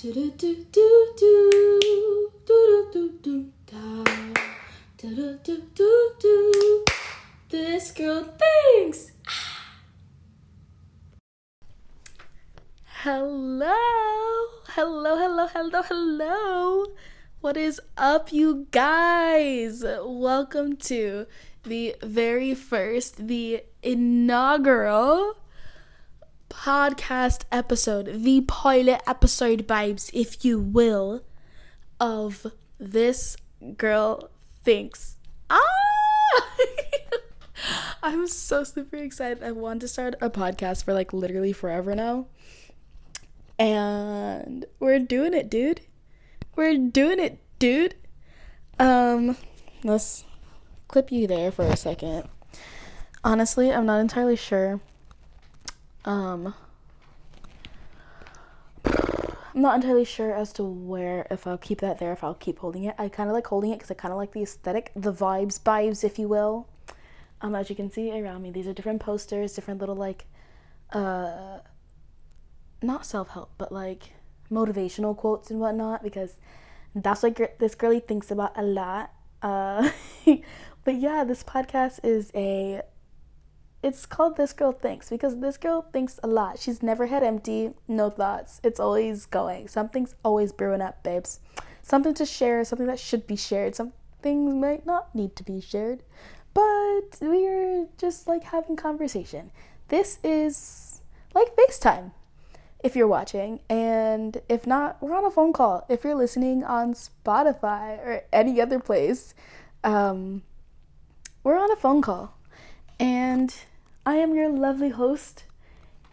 This girl thinks. Hello. What is up, you guys? Welcome to the very first, the inaugural podcast episode, the pilot episode, babes, if you will, of This Girl Thinks. I'm so super excited. I wanted to start a podcast for literally forever now. And we're doing it, dude. Let's clip you there for a second. Honestly, I'm not entirely sure. I'm not entirely sure as to where, if I'll keep that there, if I'll keep holding it. I kind of like holding it because I kind of like the aesthetic, the vibes, if you will. As you can see around me, these are different posters, different little not self-help, but motivational quotes and whatnot, because that's what this girlie thinks about a lot. But yeah, this podcast it's called This Girl Thinks because this girl thinks a lot. She's never had empty, no thoughts. It's always going. Something's always brewing up, babes. Something to share, something that should be shared. Some things might not need to be shared, but we are just having conversation. This is like FaceTime, if you're watching, and if not, we're on a phone call. If you're listening on Spotify or any other place, we're on a phone call. And I am your lovely host,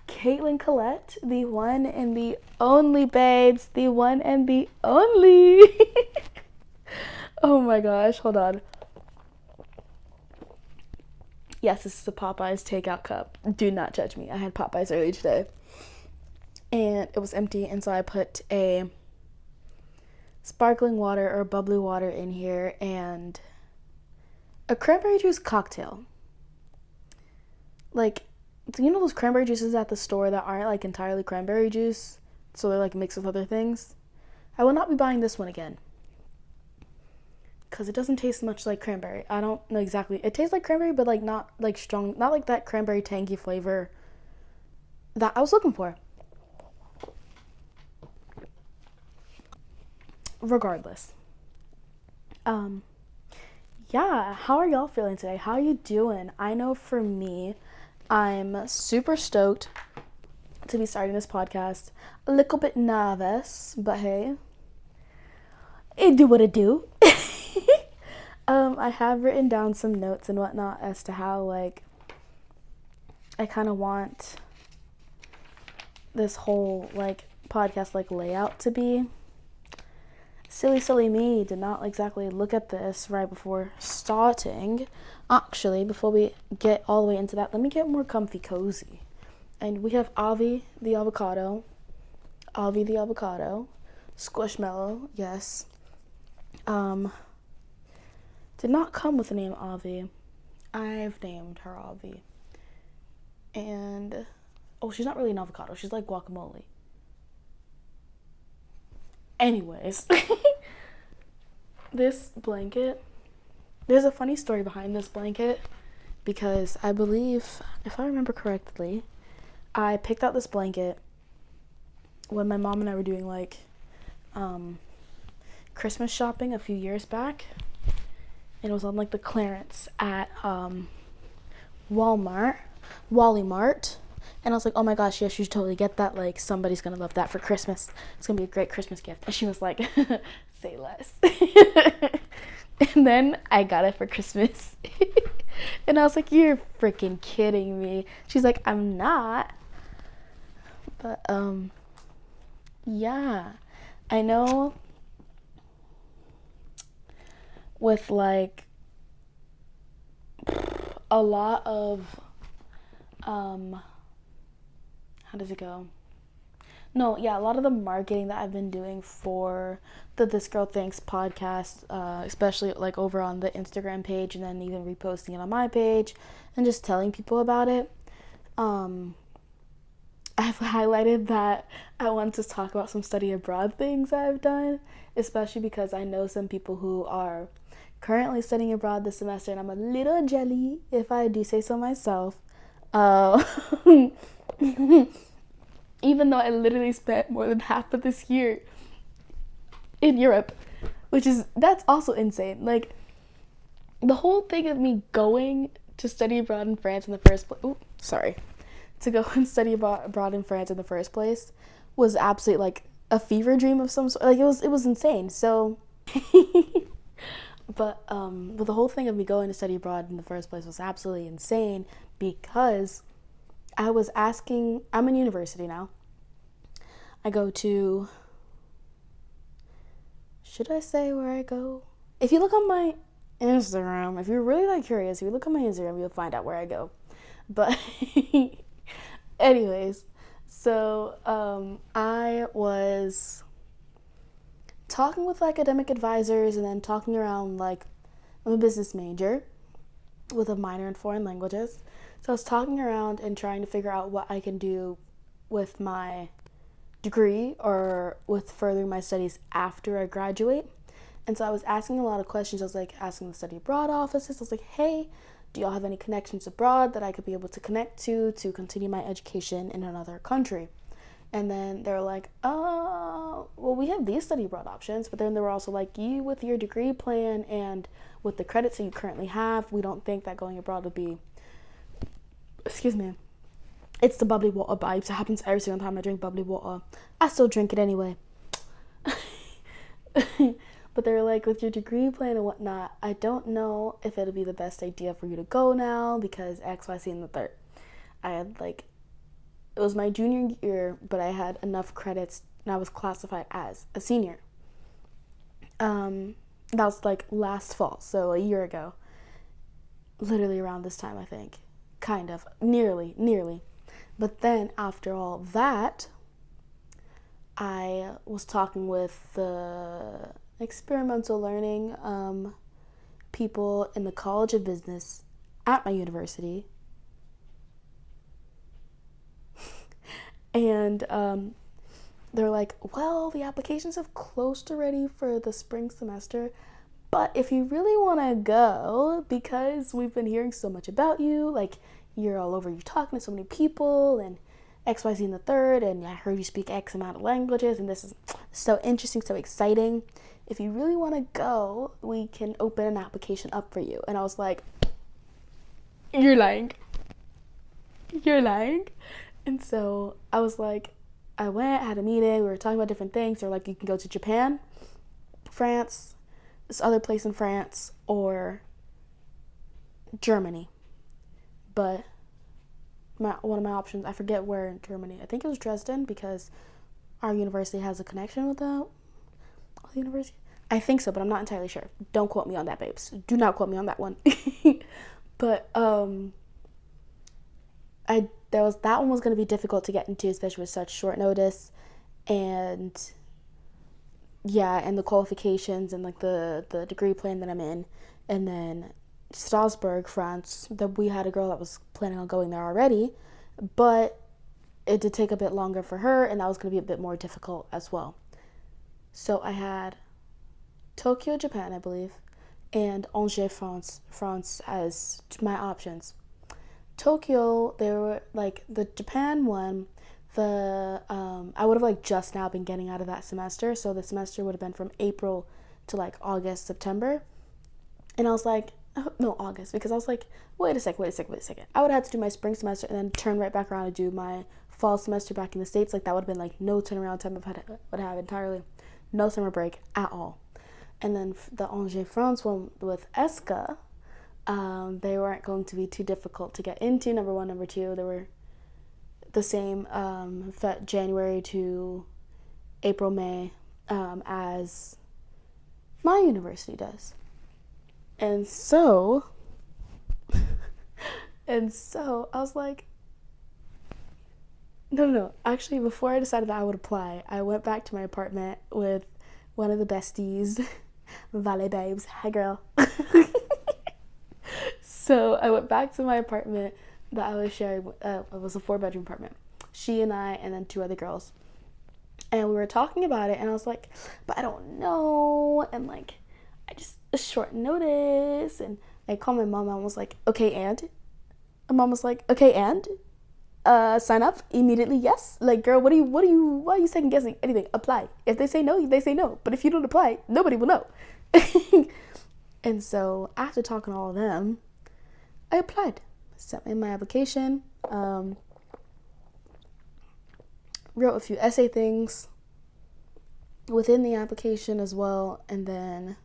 Caitlin Collette, the one and the only, babes, the one and the only. Oh my gosh, hold on. Yes, this is a Popeyes takeout cup. Do not judge me. I had Popeyes earlier today, and it was empty, and so I put a sparkling water or bubbly water in here and a cranberry juice cocktail. Those cranberry juices at the store that aren't entirely cranberry juice, so they're mixed with other things? I will not be buying this one again because it doesn't taste much like cranberry. I don't know exactly. It tastes like cranberry, but not strong, not like that cranberry tangy flavor that I was looking for. Regardless, yeah, how are y'all feeling today? How are you doing? I know for me, I'm super stoked to be starting this podcast. A little bit nervous, but hey, it do what it do. I have written down some notes and whatnot as to how I kind of want this whole podcast layout to be. Silly me did not exactly look at this right before starting. Actually, before we get all the way into that, let me get more comfy cozy. And we have Avi the avocado, Squishmallow, yes. Did not come with the name Avi. I've named her Avi. And she's not really an avocado, she's like guacamole. Anyways, this blanket, there's a funny story behind this blanket, because I believe, if I remember correctly, I picked out this blanket when my mom and I were doing Christmas shopping a few years back. It was on the clearance at Wally Mart. And I was like, oh my gosh, yes, you should totally get that. Somebody's going to love that for Christmas. It's going to be a great Christmas gift. And she was like, say less. And then I got it for Christmas. And I was like, you're freaking kidding me. She's like, I'm not. But, yeah. I know with a lot of, how does it go? No, yeah, a lot of the marketing that I've been doing for the This Girl Thinks podcast, especially over on the Instagram page, and then even reposting it on my page and just telling people about it. I've highlighted that I want to talk about some study abroad things I've done, especially because I know some people who are currently studying abroad this semester, and I'm a little jelly, if I do say so myself. Uh, even though I literally spent more than half of this year in Europe, that's also insane. Like, the whole thing of me going to study abroad in France in the first place. Ooh, sorry. To go and study abroad in France in the first place was absolutely like a fever dream of some sort. Like, it was insane. So, but the whole thing of me going to study abroad in the first place was absolutely insane because I was asking. I'm in university now. I go to. Should I say where I go? If you look on my Instagram, if you're really like curious, if you look on my Instagram, you'll find out where I go. But anyways, so I was talking with academic advisors and then talking around, like, I'm a business major with a minor in foreign languages. So I was talking around and trying to figure out what I can do with my degree or with furthering my studies after I graduate. And so I was asking a lot of questions. I was like asking the study abroad offices. I was like, hey, do y'all have any connections abroad that I could be able to connect to continue my education in another country? And then they're like, well, we have these study abroad options. But then they were also like, you with your degree plan and with the credits that you currently have, we don't think that going abroad would be, excuse me, it's the bubbly water vibes. It happens every single time I drink bubbly water. I still drink it anyway. But they were like, with your degree plan and whatnot, I don't know if it'll be the best idea for you to go now because X, Y, Z, and the third. I had it was my junior year, but I had enough credits and I was classified as a senior. That was like last fall, so a year ago. Literally around this time, I think. Kind of. Nearly. But then after all that, I was talking with the experimental learning people in the College of Business at my university. And they're like, well, the applications have closed already for the spring semester, but if you really want to go, because we've been hearing so much about you, like, you're all over, you're talking to so many people, and X, Y, Z, and the third, and I heard you speak X amount of languages, and this is so interesting, so exciting. If you really want to go, we can open an application up for you. And I was like, you're lying. And so I was like, I went, had a meeting, we were talking about different things. They're like, you can go to Japan, France, this other place in France, or Germany. But one of my options, I forget where in Germany. I think it was Dresden because our university has a connection with the university. I think so, but I'm not entirely sure. Don't quote me on that, babes. Do not quote me on that one. But that one was going to be difficult to get into, especially with such short notice, and the qualifications and like the degree plan that I'm in. And then Strasbourg, France, that we had a girl that was planning on going there already, but it did take a bit longer for her, and that was going to be a bit more difficult as well. So I had Tokyo, Japan, I believe, and Angers, France as my options. Tokyo, they were like the Japan one, I would have like just now been getting out of that semester, so the semester would have been from April to like August, September. And I was like, no, August, because I was like, wait a second. I would have to do my spring semester and then turn right back around and do my fall semester back in the States. Like, that would have been like no turnaround time. Would have entirely no summer break at all. And then the Angers, France one with ESCA, they weren't going to be too difficult to get into, number one. Number two, they were the same January to April, May, as my university does. And so I was like, no. Actually, before I decided that I would apply, I went back to my apartment with one of the besties, Valley Babes. Hi, girl. So I went back to my apartment that I was sharing. It was a 4-bedroom apartment. She and I, and then 2 other girls. And we were talking about it, and I was like, but I don't know, and like, I just, a short notice. And I called my mom, and I was like, okay, and? And mom was like, okay, and? Sign up immediately, yes. Like, girl, why are you second guessing anything? Apply. If they say no, they say no. But if you don't apply, nobody will know. And so after talking to all of them, I applied. Sent in my application. Wrote a few essay things within the application as well, and then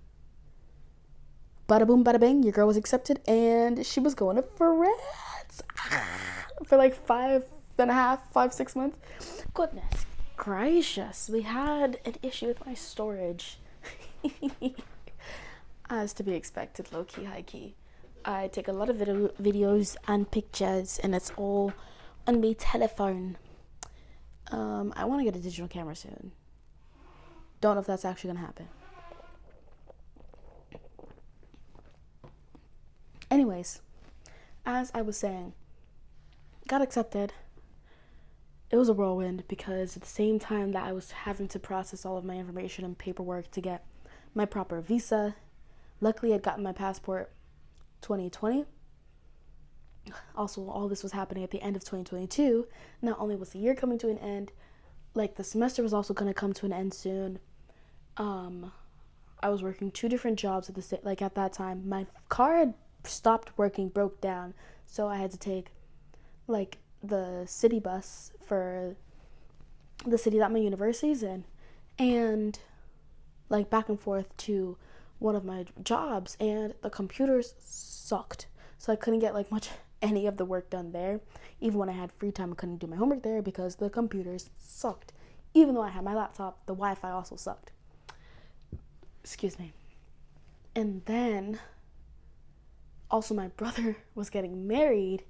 bada boom, bada bang, your girl was accepted, and she was going to France for like 6 months. Goodness gracious, we had an issue with my storage. As to be expected, low-key, high-key. I take a lot of videos and pictures, and it's all on my telephone. I want to get a digital camera soon. Don't know if that's actually gonna happen. Anyways, as I was saying, got accepted. It was a whirlwind because at the same time that I was having to process all of my information and paperwork to get my proper visa, luckily I'd gotten my passport 2020. Also, all this was happening at the end of 2022. Not only was the year coming to an end, like the semester was also going to come to an end soon. I was working 2 different jobs at that time. My car had stopped working, broke down, so I had to take like the city bus for the city that my university's in, and like back and forth to one of my jobs, and the computers sucked, so I couldn't get like much any of the work done there. Even when I had free time, I couldn't do my homework there because the computers sucked. Even though I had my laptop, the Wi-Fi also sucked. Excuse me. And then also my brother was getting married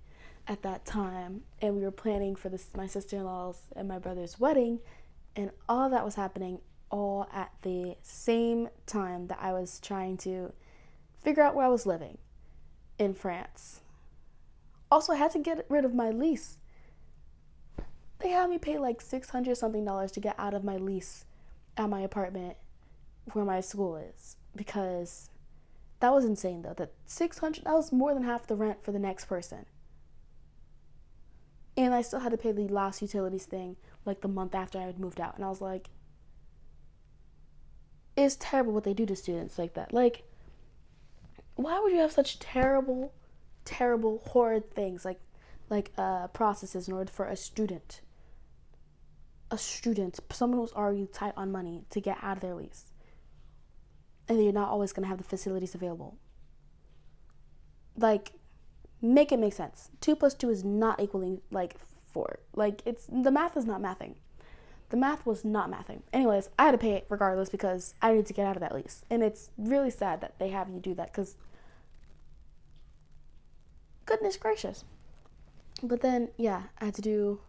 at that time, and we were planning for my sister-in-law's and my brother's wedding, and all that was happening all at the same time that I was trying to figure out where I was living in France. Also, I had to get rid of my lease. They had me pay like $600 something to get out of my lease at my apartment where my school is, because that was insane though. That $600, that was more than half the rent for the next person. And I still had to pay the last utilities thing like the month after I had moved out. And I was like, it's terrible what they do to students like that. Like, why would you have such terrible, horrid things like processes in order for a student, someone who's already tight on money, to get out of their lease? And you're not always going to have the facilities available. Like, make it make sense. 2 + 2 is not equaling like 4. Like, the math is not mathing. The math was not mathing. Anyways, I had to pay it regardless because I needed to get out of that lease. And it's really sad that they have you do that because, goodness gracious. But then, yeah, I had to do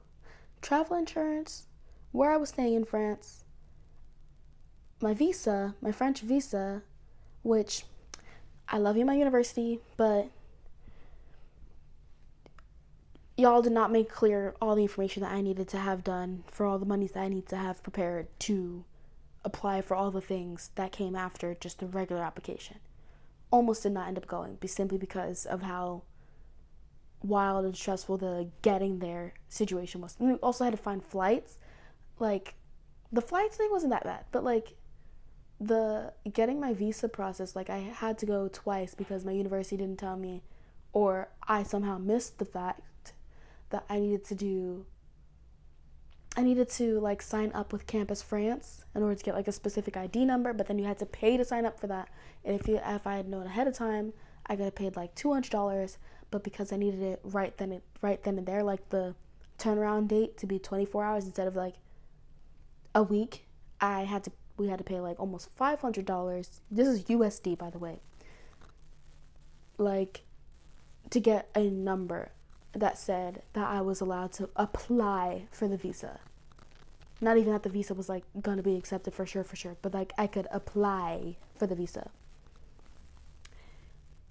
travel insurance, where I was staying in France, my visa, my French visa, which I love you, my university, but y'all did not make clear all the information that I needed to have done for all the monies that I need to have prepared to apply for all the things that came after just the regular application. Almost did not end up going, simply because of how wild and stressful the getting there situation was. And we also had to find flights. Like, the flights thing wasn't that bad, but like the getting my visa process, like I had to go twice because my university didn't tell me, or I somehow missed the fact that I needed to like sign up with Campus France in order to get like a specific ID number, but then you had to pay to sign up for that. And if I had known ahead of time, I could have paid like $200, but because I needed it right then and there, like the turnaround date to be 24 hours instead of like a week, we had to pay like almost $500. This is USD, by the way. Like, to get a number that said that I was allowed to apply for the visa. Not even that the visa was like gonna be accepted for sure, but like I could apply for the visa.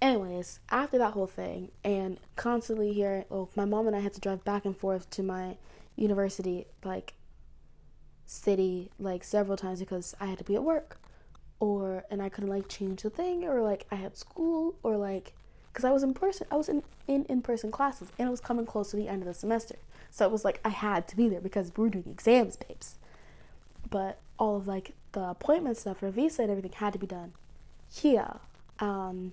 Anyways, after that whole thing, and constantly my mom and I had to drive back and forth to my university, like, city, like, several times because I had to be at work, and I couldn't, like, change the thing, or, like, I had school, or, like, because I was in-person classes, and it was coming close to the end of the semester, so it was, like, I had to be there because we were doing exams, babes, but all of, like, the appointment stuff for visa and everything had to be done here, and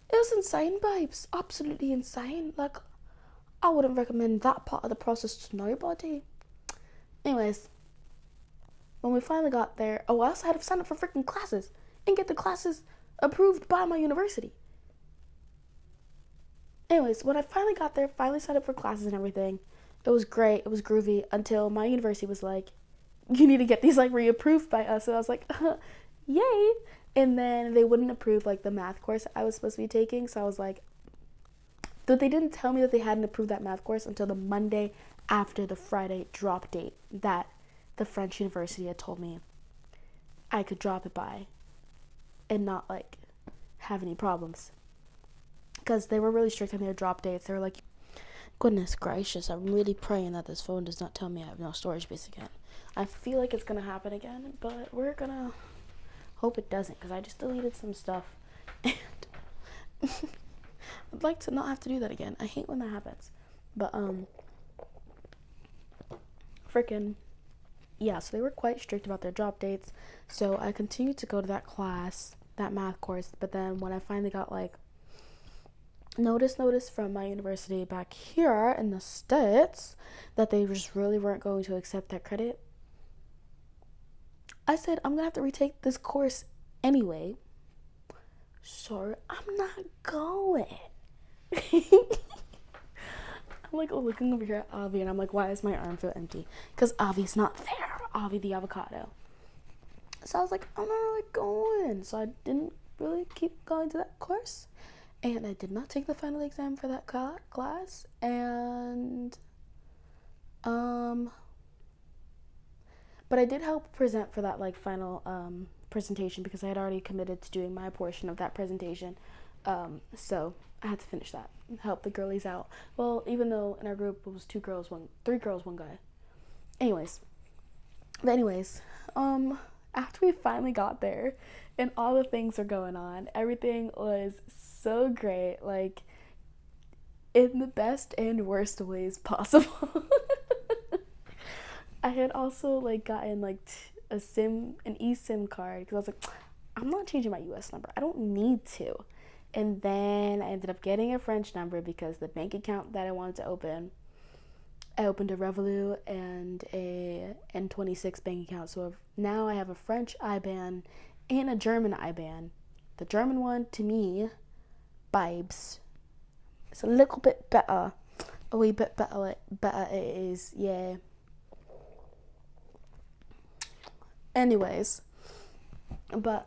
it was insane, babes, absolutely insane. Like, I wouldn't recommend that part of the process to nobody. Anyways, when we finally got there, I also had to sign up for freaking classes and get the classes approved by my university. Anyways, when I finally got there, finally signed up for classes and everything, it was great, it was groovy, until my university was like, you need to get these, like, reapproved by us. And I was like, yay. And then they wouldn't approve, like, the math course I was supposed to be taking. So I was like, but they didn't tell me that they hadn't approved that math course until the Monday after the Friday drop date that the French university had told me I could drop it by and not, like, have any problems. Because they were really strict on their drop dates. They were like, goodness gracious, I'm really praying that this phone does not tell me I have no storage space again. I feel like it's going to happen again, but we're going to hope it doesn't, because I just deleted some stuff, and I'd like to not have to do that again. I hate when that happens. But, freaking, yeah, so they were quite strict about their drop dates, so I continued to go to that class, that math course, but then when I finally got, like, notice from my university back here in the States that they just really weren't going to accept that credit, I said, I'm gonna have to retake this course anyway, so I'm not going. I'm, like, looking over here at Avi, and I'm like, why does my arm feel empty? Because Avi's not there. Avi the avocado. So I was like, I'm not really going. So I didn't really keep going to that course. And I did not take the final exam for that class. And, but I did help present for that, like, final, presentation, because I had already committed to doing my portion of that presentation. So I had to finish that, help the girlies out. Well, even though in our group it was three girls, one guy. Anyways, after we finally got there and all the things were going on, everything was so great, like, in the best and worst ways possible. I had also, like, gotten, like, an eSIM card, because I was like, I'm not changing my US number. I don't need to. And then I ended up getting a French number because the bank account that I wanted to open, I opened a Revolut and a N26 bank account. So now I have a French IBAN and a German IBAN. The German one, to me, vibes. It's a little bit better. A wee bit better it is, yeah. Anyways, but,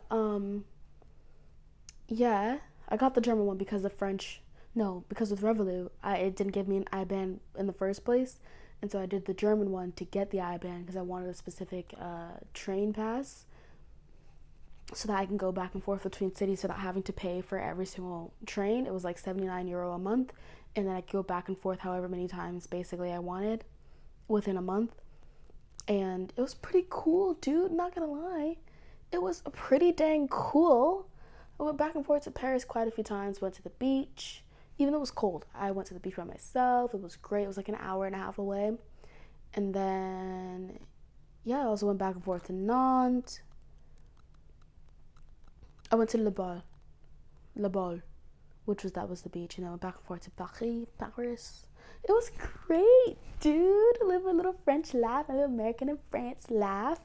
yeah, I got the German one because with Revolut, it didn't give me an IBAN in the first place, and so I did the German one to get the IBAN because I wanted a specific train pass so that I can go back and forth between cities without having to pay for every single train. It was like €79 a month, and then I could go back and forth however many times basically I wanted within a month. And it was pretty cool, dude, not gonna lie. It was pretty dang cool. I went back and forth to Paris quite a few times, went to the beach. Even though it was cold, I went to the beach by myself. It was great. It was like an hour and a half away. And then, yeah, I also went back and forth to Nantes. I went to Le Bal, that was the beach. And I went back and forth to Paris. It was great, dude. Live a little French laugh, a little American and France laugh.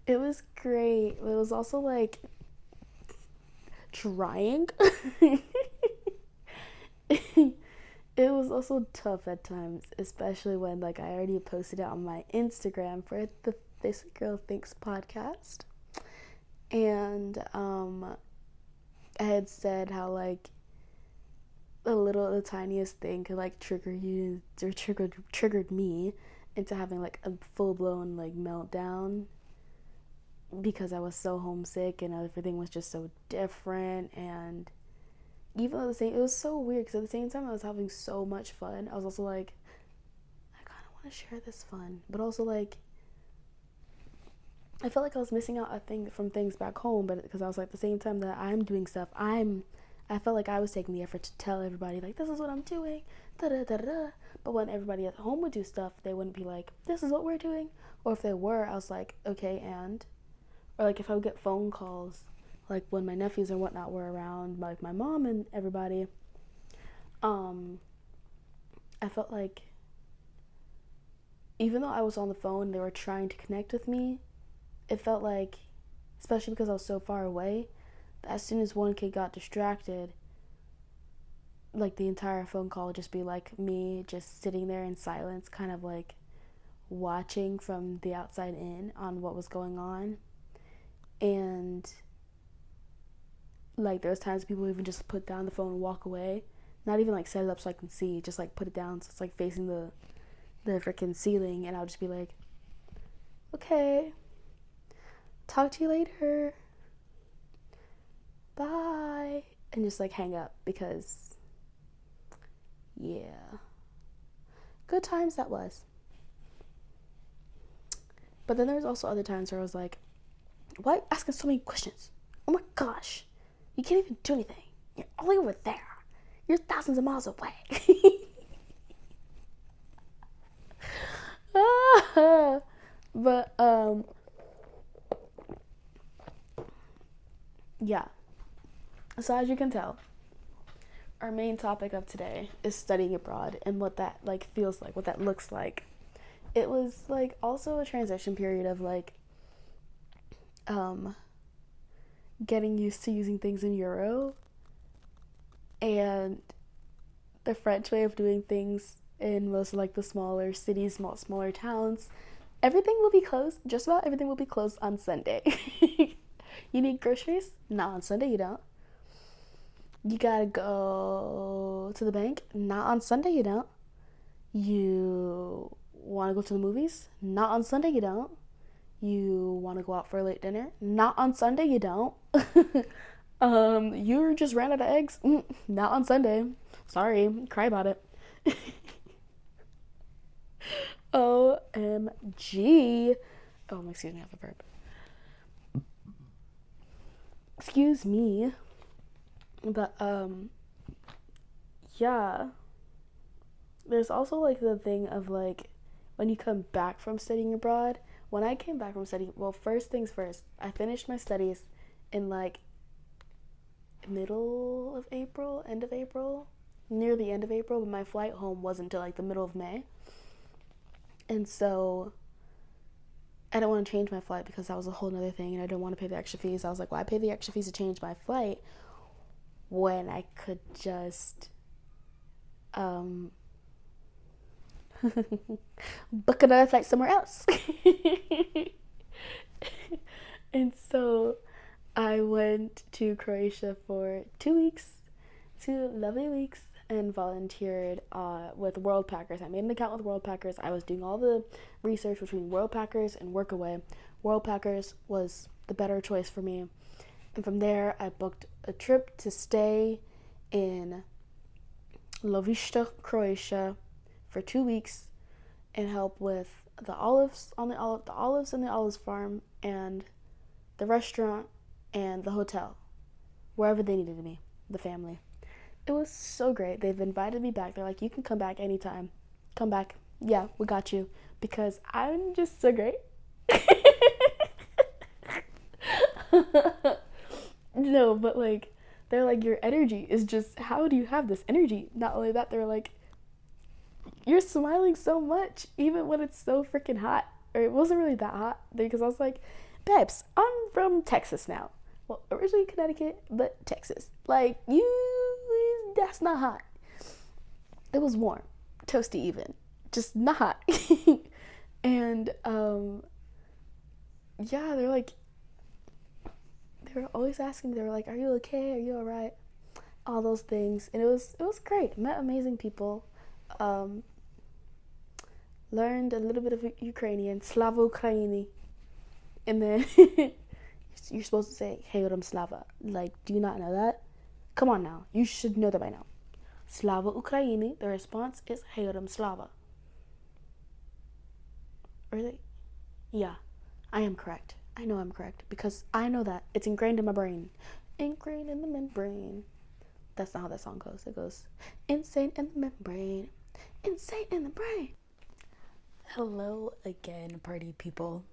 It was great. It was also, like, trying. It was also tough at times, especially when, like, I already posted it on my Instagram for the This Girl Thinks podcast. And I had said how, like, the tiniest thing could, like, trigger you, or triggered me into having, like, a full-blown, like, meltdown because I was so homesick and everything was just so different. And even though it was so weird because at the same time I was having so much fun, I was also like, want to share this fun, but also like I felt like I was missing out from things back home, but because I was like, at the same time that I'm doing stuff, I felt like I was taking the effort to tell everybody like, this is what I'm doing, da da da da. But when everybody at home would do stuff, they wouldn't be like, this is what we're doing. Or if they were, I was like, okay, and, or like if I would get phone calls, like when my nephews and whatnot were around, like my mom and everybody, I felt like even though I was on the phone, they were trying to connect with me. It felt like, especially because I was so far away, that as soon as one kid got distracted, like the entire phone call would just be like me just sitting there in silence, kind of like watching from the outside in on what was going on. And like there's times people even just put down the phone and walk away, not even like set it up so I can see, just like put it down so it's like facing the freaking ceiling, and I'll just be like, okay, talk to you later, bye, and just like hang up, because yeah, good times that was. But then there was also other times where I was like, why are you asking so many questions? Oh my gosh, you can't even do anything, you're all the way over there, you're thousands of miles away. But yeah, so as you can tell, our main topic of today is studying abroad and what that like feels like, what that looks like. It was like also a transition period of like getting used to using things in euro and the French way of doing things in most of like the smaller cities, smaller towns. Everything will be closed. Just about everything will be closed on Sunday. You need groceries? Not on Sunday, you don't. You gotta go to the bank? Not on Sunday, you don't. You wanna go to the movies? Not on Sunday, you don't. You wanna go out for a late dinner? Not on Sunday, you don't. You just ran out of eggs? Not on Sunday. Sorry, cry about it. OMG. Oh, excuse me, I have a burp. Excuse me. But, yeah. There's also, like, the thing of, like, when you come back from studying abroad. When I came back from studying, well, first things first, I finished my studies in, like, middle of April, end of April, near the end of April, but my flight home wasn't until, like, the middle of May. And so I don't want to change my flight because that was a whole nother thing, and I don't want to pay the extra fees. I was like, why pay the extra fees to change my flight when I could just book another flight somewhere else. And so I went to Croatia for 2 weeks, 2 lovely weeks, and volunteered with World Packers. I made an account with World Packers. I was doing all the research between World Packers and Workaway. World Packers was the better choice for me. And from there, I booked a trip to stay in Lovište, Croatia for 2 weeks and help with the olives on the olives in the olives farm and the restaurant and the hotel, wherever they needed me, the family. It was so great. They've invited me back. They're like, you can come back anytime. Come back. Yeah, we got you. Because I'm just so great. No, but like, they're like, your energy is just, how do you have this energy? Not only that, they're like, you're smiling so much, even when it's so freaking hot. Or it wasn't really that hot, because I was like, babes, I'm from Texas now. Well, originally Connecticut, but Texas. Like, that's not hot. It was warm, toasty even, just not hot. And yeah, they're like, they were always asking me, they were like, are you okay, are you all right, all those things. And it was great. Met amazing people, learned a little bit of Ukrainian, Slava Ukraini, and then you're supposed to say Hejdem Slava. Like, do you not know that? Come on now, you should know that by now. Slava Ukraini, the response is Hejdem Slava. Really? Yeah, I am correct. I know I'm correct because I know that it's ingrained in my brain. Ingrained in the membrane. That's not how that song goes. It goes, insane in the membrane, insane in the brain. Hello again, party people.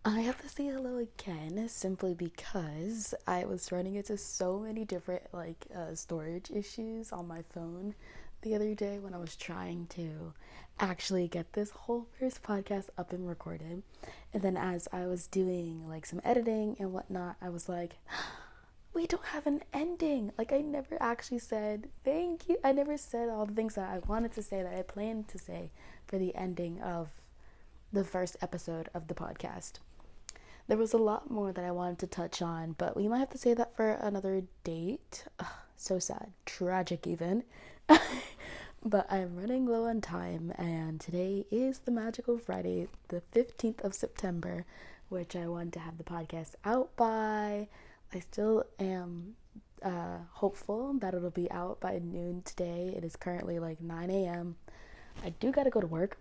I have to say hello again simply because I was running into so many different storage issues on my phone the other day when I was trying to actually get this whole first podcast up and recorded. And then as I was doing like some editing and whatnot, I was like, we don't have an ending. Like, I never actually said thank you. I never said all the things that I wanted to say, that I planned to say for the ending of the first episode of the podcast. There was a lot more that I wanted to touch on, but we might have to say that for another date. Ugh, so sad. Tragic, even. But I'm running low on time, and today is the magical Friday, the 15th of September, which I want to have the podcast out by. I still am hopeful that it'll be out by noon today. It is currently like 9 a.m. I do gotta go to work.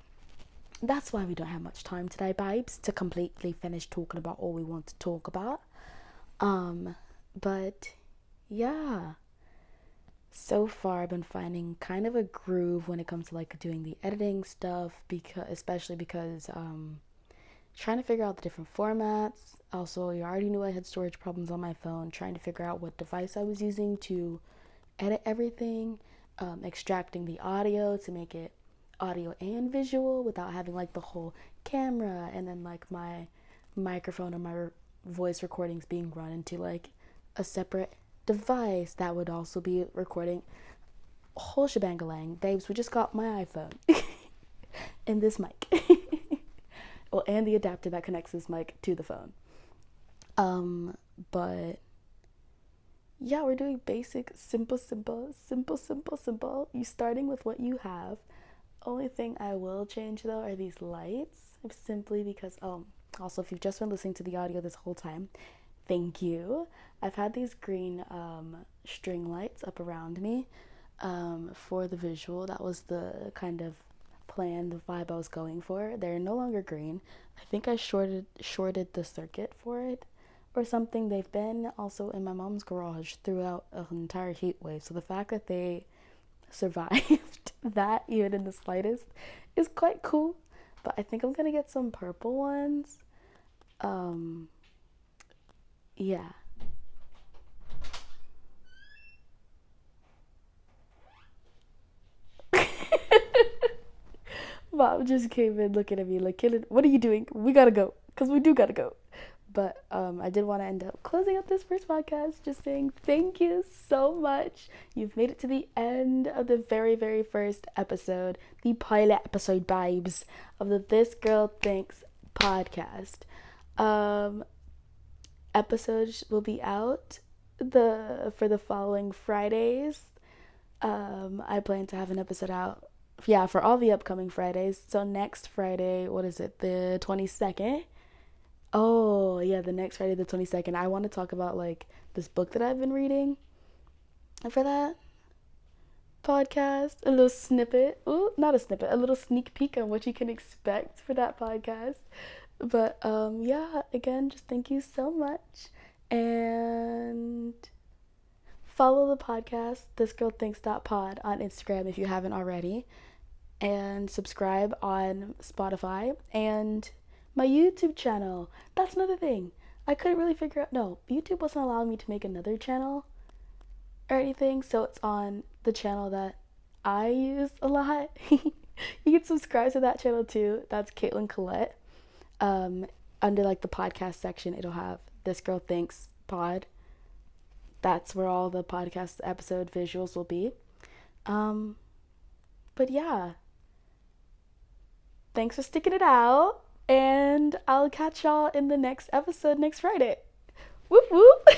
That's why we don't have much time today, babes, to completely finish talking about all we want to talk about. But yeah, so far I've been finding kind of a groove when it comes to like doing the editing stuff, especially because trying to figure out the different formats. Also, you already knew I had storage problems on my phone, trying to figure out what device I was using to edit everything, extracting the audio to make it audio and visual without having like the whole camera and then like my microphone or my voice recordings being run into like a separate device that would also be recording a whole shebang-a-lang. Babes, we just got my iPhone and this mic. Well, and the adapter that connects this mic to the phone. But yeah, we're doing basic, simple. You starting with what you have. Only thing I will change though are these lights, simply because, also if you've just been listening to the audio this whole time, thank you. I've had these green string lights up around me for the visual. That was the kind of plan, the vibe I was going for. They're no longer green. I think I shorted the circuit for it or something. They've been also in my mom's garage throughout an entire heat wave, so the fact that they survived that even in the slightest is quite cool. But I think I'm gonna get some purple ones. Yeah. Mom just came in looking at me like, Kaylin, what are you doing? We gotta go, because we do gotta go. But I did want to end up closing up this first podcast just saying thank you so much. You've made it to the end of the very, very first episode, the pilot episode, babes, of the This Girl Thinks podcast. Episodes will be out for the following Fridays. I plan to have an episode out, for all the upcoming Fridays. So next Friday, what is it, the 22nd? Oh, yeah, the next Friday, the 22nd. I want to talk about, like, this book that I've been reading for that podcast. A little snippet. Ooh, not a snippet. A little sneak peek on what you can expect for that podcast. But, yeah, again, just thank you so much. And follow the podcast, thisgirlthinks.pod, on Instagram if you haven't already. And subscribe on Spotify. And my YouTube channel. That's another thing. I couldn't really figure out. No, YouTube wasn't allowing me to make another channel or anything. So it's on the channel that I use a lot. You can subscribe to that channel too. That's Caitlin Collette. Under like the podcast section, it'll have This Girl Thinks Pod. That's where all the podcast episode visuals will be. But yeah. Thanks for sticking it out. And I'll catch y'all in the next episode next Friday. Whoop whoop.